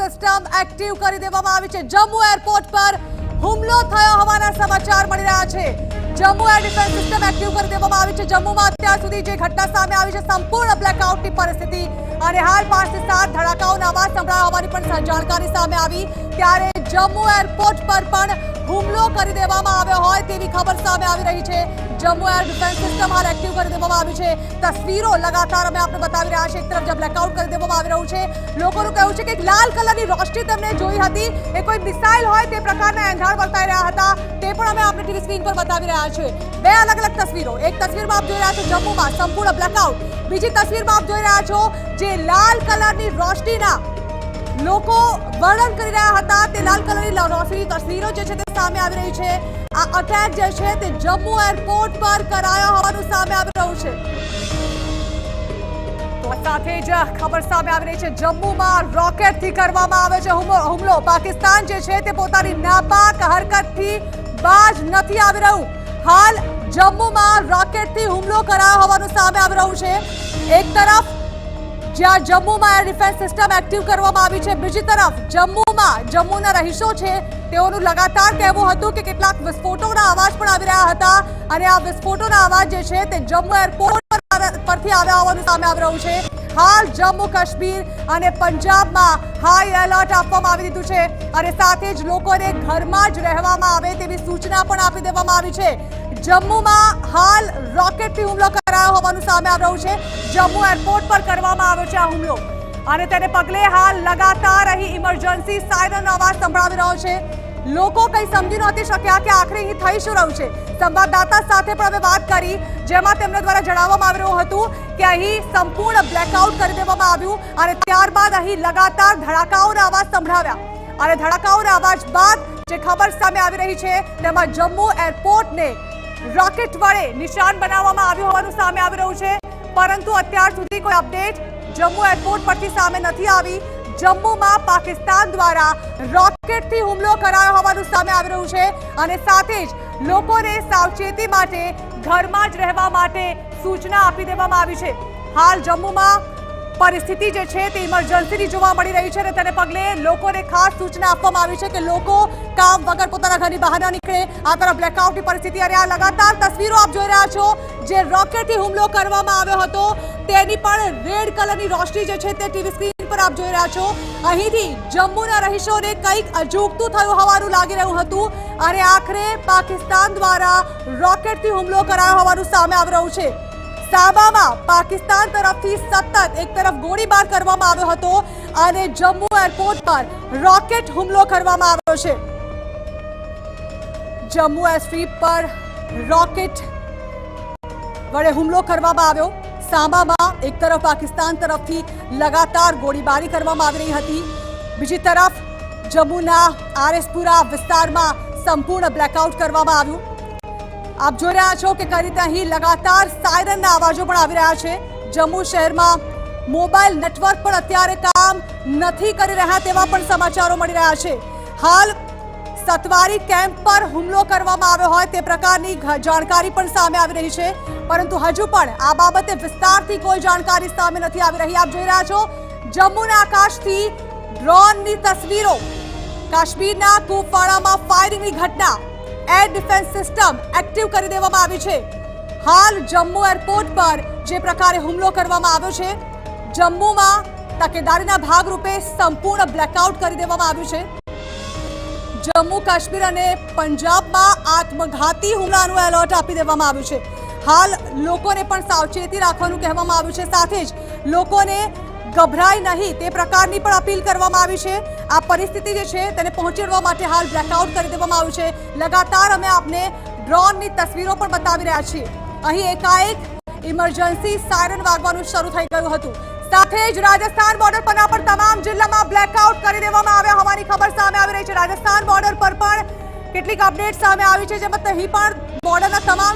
System active કરી દેવામાં આવી છે। જમ્મુ એરપોર્ટ પર હુમલો થયો હોવાના સમાચાર મળી રહ્યા છે। Jammu air defence system active કરી દેવામાં આવી છે। જમ્મુમાં અત્યાર સુધી જે ઘટના સામે આવી છે, સંપૂર્ણ બ્લેકઆઉટની પરિસ્થિતિ અને હાલ 5 થી 7 ધડાકાઓના અવાજ સંભળાયા હોવાની પણ જાણકારી સામે આવી। ત્યારે જમ્મુ એરપોર્ટ પર પણ હુમલો કરી દેવામાં આવ્યો હોય તેવી ખબર સામે આવી રહી છે। જમ્મુ એર ડિફેન્સ સિસ્ટમ હાલ એક્ટિવ કરી દેવામાં આવી છે। તસવીરો લગાતાર અમે આપને બતાવી રહ્યા છે। એક તરફ જે બ્લેકઆઉટ કરી દેવામાં આવી રહ્યું છે, લોકોનું કહેવું છે કે એક લાલ કલરની રોશની તેમને જોઈ હતી, એ કોઈ મિસાઇલ હોય તે પ્રકારના એંધાણ વર્તાઈ રહ્યા હતા, તે પણ અમે આપને ટીવી સ્ક્રીન પર બતાવી રહ્યા છે। બે અલગ અલગ તસવીરો, એક તસવીરમાં આપ જોઈ રહ્યા છો જમ્મુમાં સંપૂર્ણ બ્લેકઆઉટ, બીજી તસવીરમાં આપ જોઈ રહ્યા છો જે લાલ કલરની રોશનીના લોકો વર્ણન કરી રહ્યા હતા, તે લાલ કલરની રોશની તસવીરો જે છે તે સામે આવી રહી છે। આ અટેક જે છે તે જમ્મુ એરપોર્ટ પર કરાયો હોવાનું સામે આવી રહ્યું છે। તો સાથે જ ખબર સામે આવી રહી છે, જમ્મુમાં રોકેટથી કરવામાં આવે છે હુમલો। પાકિસ્તાન જે છે તે પોતાની નાપાક હરકતથી બાજ નથી આવી રહ્યું। હાલ જમ્મુમાં રોકેટથી હુમલો કરાયો હોવાનું સામે આવી રહ્યું છે। એક તરફ જ્યાં જમ્મુમાં એર ડિફેન્સ સિસ્ટમ એક્ટિવ કરવામાં આવી છે, બીજી તરફ જમ્મુના રહીશો છે તેઓનું લગાતાર કહેવું હતું કે કેટલાક વિસ્ફોટોના અવાજ પણ આવી રહ્યા હતા અને આ વિસ્ફોટોના અવાજ જે છે તે જમ્મુ એરપોર્ટ પરથી આવ્યા હોવાનું સામે આવી રહ્યું છે। હાલ જમ્મુ કાશ્મીર અને પંજાબમાં હાઈ એલર્ટ આપવામાં આવી દીધું છે અને સાથે જ લોકોને ઘરમાં જ રહેવામાં આવે તેવી સૂચના પણ આપી દેવામાં આવી છે। જમ્મુમાં હાલ રોકેટથી હુમલો કરાયો હોવાનું સામે આવી રહ્યું છે। જમ્મુ એરપોર્ટ પર કરવામાં આવ્યો છે આ હુમલો અને તેને પગલે હાલ લગાતાર અહીં ઇમરજન્સી સાયરનનો અવાજ સંભળાવી રહ્યો છે। લોકો કંઈ સમજી નહોતી શક્યા કે આખરે અહીં થઈ શું રહ્યું છે। સંવાદદાતા સાથે પણ અમે વાત કરી, જેમાં તેમના દ્વારા જણાવવામાં આવી રહ્યું હતું કે અહીં સંપૂર્ણ બ્લેકઆઉટ કરી દેવામાં આવ્યું અને ત્યારબાદ અહીં લગાતાર ધડાકાઓના અવાજ સંભળાવ્યા અને ધડાકાઓના અવાજ બાદ જે ખબર સામે આવી રહી છે તેમાં જમ્મુ એરપોર્ટને રોકેટ વડે નિશાન બનાવવામાં આવ્યું હોવાનું સામે આવી રહ્યું છે, પરંતુ અત્યાર સુધી કોઈ અપડેટ જમ્મુ એરપોર્ટ પરથી સામે નથી આવી। જમ્મુમાં પાકિસ્તાન દ્વારા રોકેટથી હુમલો કરાયો હોવાનું સામે આવી રહ્યું છે અને સાથે જ લોકોને સાવચેતી માટે ઘરમાં જ રહેવા માટે સૂચના આપી દેવામાં આવી છે। હાલ જમ્મુમાં પરિસ્થિતિ જે છે તે ઇમરજન્સીની જોવા મળી રહી છે અને તેને પગલે લોકોને ખાસ સૂચના આપવામાં આવી છે કે લોકો કામ વગર પોતાના ઘરની બહાર ન નીકળે। આ તરફ બ્લેકઆઉટની પરિસ્થિતિ અને આ લગાતાર તસવીરો આપ જોઈ રહ્યા છો, જે રોકેટથી હુમલો કરવામાં આવ્યો હતો તેની પણ રેડ કલરની રોશની જે છે તે ટીવી સ્ક્રીન પર આપ જોઈ રહ્યા છો। અહીંથી જમ્મુના રહીશોને કંઈક અજુગતું થયું હોવાનું લાગી રહ્યું હતું અને આખરે પાકિસ્તાન દ્વારા રોકેટથી હુમલો કરાયો હોવાનું સામે આવી રહ્યું છે। સાબામાં પાકિસ્તાન તરફથી સતત એક તરફ ગોળીબાર કરવામાં આવ્યો હતો અને જમ્મુ એરપોર્ટ પર રોકેટ હુમલો કરવામાં આવ્યો છે। જમ્મુ એરસ્ટ્રીપ પર રોકેટ વડે હુમલો કરવામાં આવ્યો। સાબામાં એક તરફ પાકિસ્તાન તરફથી લગાતાર ગોળીબારી કરવામાં આવી રહી હતી, બીજી તરફ જમ્મુના આરએસપુરા વિસ્તારમાં સંપૂર્ણ બ્લેકઆઉટ કરવામાં આવ્યું। આપ જોઈ રહ્યા છો કે કઈ રીતે અહીં લગાતાર સાયરનના અવાજો પણ આવી રહ્યા છે। જમ્મુ શહેરમાં મોબાઈલ નેટવર્ક પણ અત્યારે કામ નથી કરી રહ્યા તેવા પણ સમાચારો મળી રહ્યા છે। હાલ સતવારી કેમ્પ પર હુમલો કરવામાં આવ્યો હોય તે પ્રકારની જાણકારી પણ સામે આવી રહી છે, પરંતુ હજુ પણ આ બાબતે વિસ્તારથી કોઈ જાણકારી સામે નથી આવી રહી। આપ જોઈ રહ્યા છો જમ્મુના આકાશથી ડ્રોનની તસવીરો, કાશ્મીરના કુપવાડામાં ફાયરિંગની ઘટના, એર ડિફેન્સ સિસ્ટમ એક્ટિવ કરી દેવામાં આવી છે। હાલ જમ્મુ એરપોર્ટ પર જે પ્રકારે હુમલો કરવામાં આવ્યો છે, જમ્મુમાં તકેદારીના ભાગરૂપે સંપૂર્ણ બ્લેકઆઉટ કરી દેવામાં આવ્યું છે। જમ્મુ કાશ્મીર અને પંજાબમાં આત્મઘાતી હુમલાનું એલર્ટ આપી દેવામાં આવ્યું છે। હાલ લોકોને પણ સાવચેતી રાખવાનું કહેવામાં આવ્યું છે, સાથે જ લોકોને ગભરાય નહીં તે પ્રકારની પણ અપીલ કરવામાં આવી છે। આ પરિસ્થિતિ જે છે તેને પહોંચી વળવા માટે હાલ બ્લેકઆઉટ કરી દેવામાં આવ્યું છે। લગાતાર અમે આપને ડ્રોનની તસવીરો પણ બતાવી રહ્યા છીએ। અહીં એકાએક ઇમરજન્સી સાયરન વાગવાનું શરૂ થઈ ગયું હતું, સાથે જ રાજસ્થાન બોર્ડર પરના પણ તમામ જિલ્લામાં બ્લેકઆઉટ કરી દેવામાં આવ્યા હોવાની ખબર સામે આવી રહી છે। રાજસ્થાન બોર્ડર પર પણ કેટલીક અપડેટ સામે આવી છે, જેમાં અહીં પણ બોર્ડરના તમામ